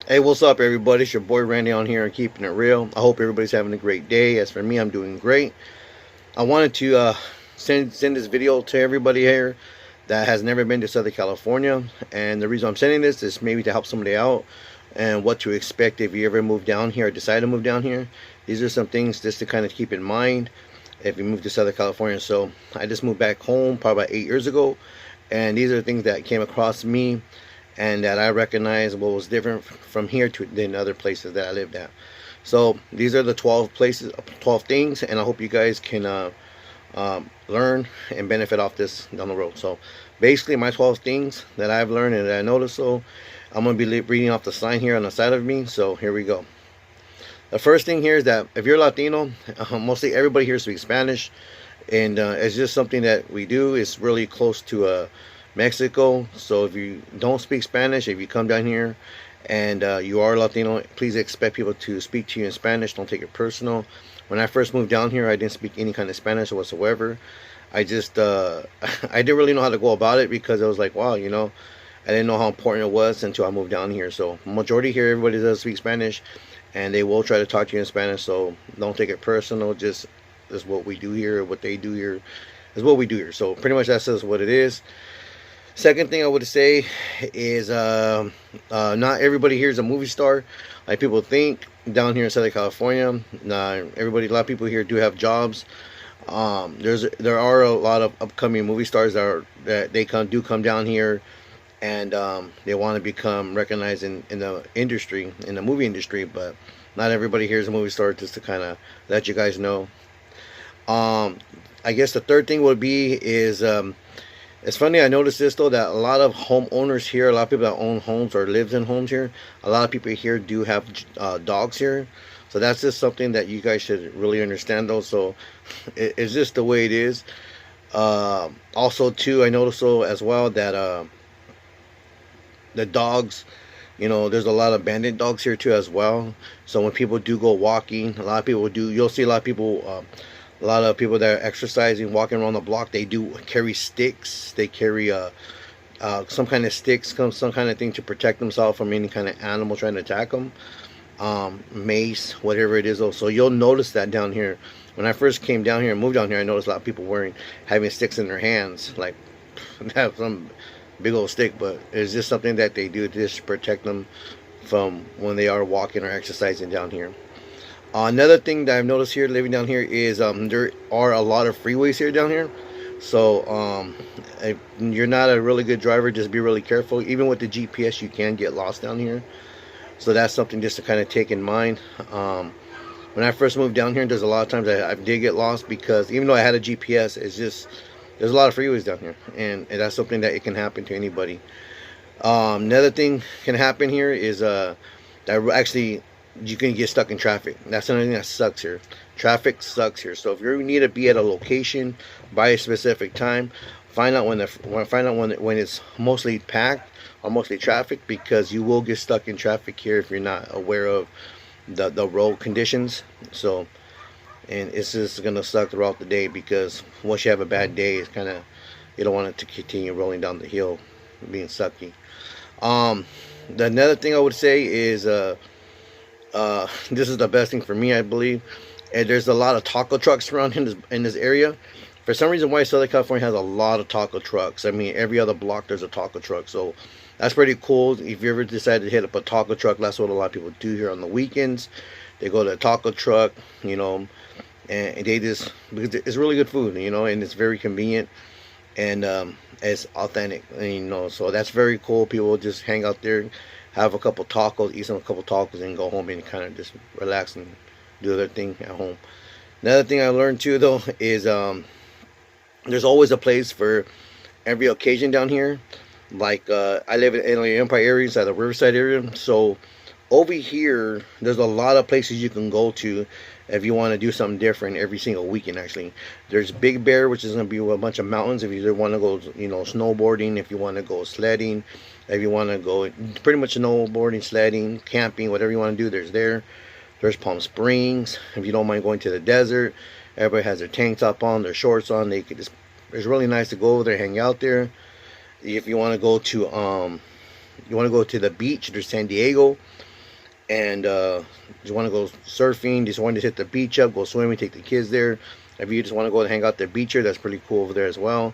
Hey, what's up, everybody? It's your boy Randy on here and keeping it real. I hope everybody's having a great day. As for me, I'm doing great. I wanted to send this video to everybody here that has never been to Southern California, and the reason I'm sending this is maybe to help somebody out and what to expect if you ever move down here or decide to move down here. These are some things just to kind of keep in mind if you move to Southern California. So I just moved back home probably about 8 years ago, and these are things that came across me and that I recognized what was different from here to than other places that I lived at. So these are the 12 places, 12 things, and I hope you guys can learn and benefit off this down the road. So basically, my 12 things that I've learned and that I noticed. So I'm gonna be reading off the sign here on the side of me. So here we go. The first thing here is that if you're Latino, mostly everybody here speaks Spanish, and it's just something that we do. It's really close to Mexico. So if you don't speak Spanish, if you come down here and you are Latino, please expect people to speak to you in Spanish. Don't take it personal. When I first moved down here, I didn't speak any kind of Spanish whatsoever. I just I didn't really know how to go about it because I was like, wow, I didn't know how important it was until I moved down here. So majority here, everybody does speak Spanish, and they will try to talk to you in Spanish. So don't take it personal. Just is what we do here. What they do here is what we do here. So pretty much that's just what it is. Second thing I would say is not everybody here is a movie star like people think down here in Southern California. A lot of people here do have jobs. There are a lot of upcoming movie stars that they do come down here, and they want to become recognized in the industry, in the movie industry. But not everybody here is a movie star. Just to kind of let you guys know. I guess the third thing would be is it's funny, I noticed this though, that a lot of homeowners here, a lot of people that own homes or lives in homes here, a lot of people here do have dogs here. So that's just something that you guys should really understand though. So it's just the way it is. Also too, I noticed though as well that the dogs, there's a lot of bandit dogs here too as well. So when people do go walking, a lot of people do, you'll see a lot of people, a lot of people that are exercising, walking around the block, they do carry sticks. They carry some kind of sticks, some kind of thing to protect themselves from any kind of animal trying to attack them. Mace, whatever it is. So you'll notice that down here. When I first came down here and moved down here, I noticed a lot of people having sticks in their hands, like have some big old stick. But it's just something that they do to just protect them from when they are walking or exercising down here. Another thing that I've noticed here living down here is there are a lot of freeways here down here. So if you're not a really good driver, just be really careful. Even with the GPS, you can get lost down here. So that's something just to kind of take in mind. When I first moved down here, there's a lot of times I did get lost because even though I had a GPS, it's just there's a lot of freeways down here, and that's something that it can happen to anybody. Another thing can happen here is that actually you can get stuck in traffic. That's another thing that sucks here. Traffic sucks here. So if you need to be at a location by a specific time, find out when it's mostly packed or mostly traffic, because you will get stuck in traffic here if you're not aware of the road conditions. So, and it's just gonna suck throughout the day, because once you have a bad day, it's kind of, you don't want it to continue rolling down the hill being sucky. Another thing I would say is this is the best thing for me, I believe. And there's a lot of taco trucks around in this area. For some reason, why Southern California has a lot of taco trucks. I mean, every other block there's a taco truck. So that's pretty cool. If you ever decide to hit up a taco truck, that's what a lot of people do here on the weekends. They go to a taco truck, and they just, because it's really good food, and it's very convenient, and it's authentic, so that's very cool. People just hang out there, have a couple tacos, eat a couple tacos, and go home and kind of just relax and do their thing at home. Another thing I learned too though is there's always a place for every occasion down here. Like I live in the Empire area, inside the Riverside area. So over here, there's a lot of places you can go to if you want to do something different every single weekend. Actually, there's Big Bear, which is going to be a bunch of mountains. If you either want to go, snowboarding, if you want to go sledding, if you want to go pretty much snowboarding, sledding, camping, whatever you want to do, there's Palm Springs. If you don't mind going to the desert, everybody has their tank top on, their shorts on. It's really nice to go over there, hang out there. If you want to go to the beach, there's San Diego. and just want to go surfing, just want to hit the beach up, go swimming, take the kids there. If you just want to go and hang out the beach here, that's pretty cool over there as well.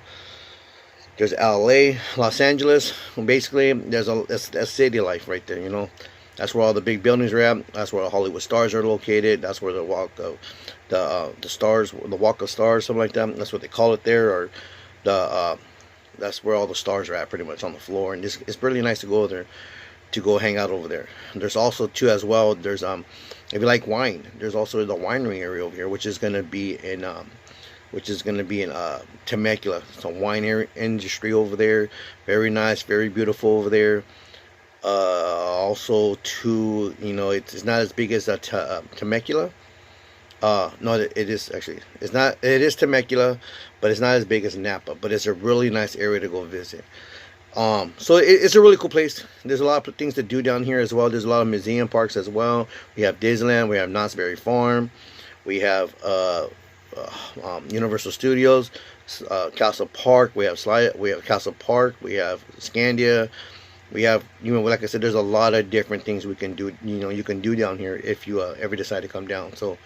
There's LA, Los Angeles. Basically, that's city life right there. You know, that's where all the big buildings are at. That's where the Hollywood stars are located. That's where the walk of the stars, the Walk of Stars, something like that. That's what they call it there, or the that's where all the stars are at, pretty much on the floor. And it's really nice to go there, to go hang out over there. There's also too as well. There's if you like wine, there's also the winery area over here, which is gonna be in Temecula. It's a wine industry over there. Very nice, very beautiful over there. Also, too, you know, it's not as big as Temecula. No, it is actually. It's not. It is Temecula, but it's not as big as Napa. But it's a really nice area to go visit. So it's a really cool place. There's a lot of things to do down here as well. There's a lot of museum parks as well. We have Disneyland. We have Knott's Berry Farm. We have Universal Studios, Castle Park. We have Castle Park. We have Scandia. We have, you know, like I said, there's a lot of different things we can do. You know, you can do down here if you ever decide to come down. So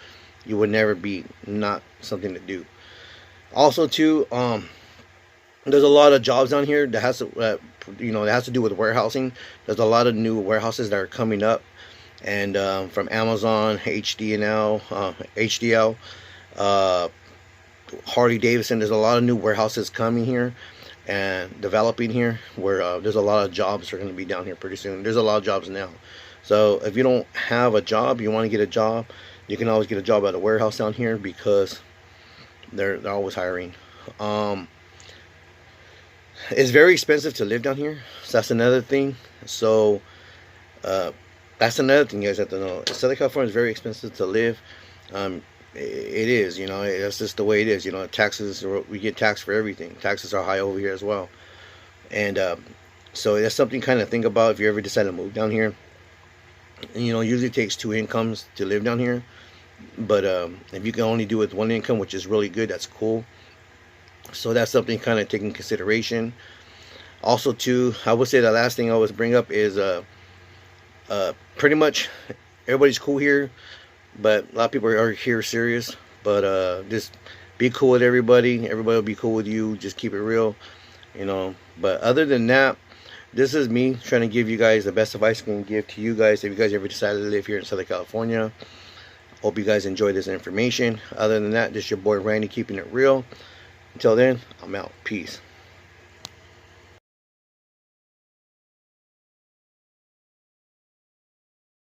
you would never be not something to do. Also, too, there's a lot of jobs down here that has to, you know, that has to do with warehousing. There's a lot of new warehouses that are coming up, and from Amazon, HDL, Harley Davidson. There's a lot of new warehouses coming here and developing here, where there's a lot of jobs are going to be down here pretty soon. There's a lot of jobs now. So if you don't have a job, you want to get a job, you can always get a job at a warehouse down here, because they're always hiring. It's very expensive to live down here, so that's another thing. So that's another thing you guys have to know. Southern California is very expensive to live. It is, you know, that's just the way it is. You know, taxes, we get taxed for everything. Taxes are high over here as well. And so that's something kind of think about if you ever decide to move down here. You know, usually it takes 2 incomes to live down here. But if you can only do it with 1 income, which is really good, that's cool. So that's something kind of taking consideration. Also, too, I would say the last thing I always bring up is pretty much everybody's cool here, but a lot of people are here serious. But just be cool with everybody. Everybody will be cool with you. Just keep it real, you know. But other than that, this is me trying to give you guys the best advice I can give to you guys if you guys ever decided to live here in Southern California. Hope you guys enjoy this information. Other than that, this is your boy Randy, keeping it real. Until then, I'm out. Peace.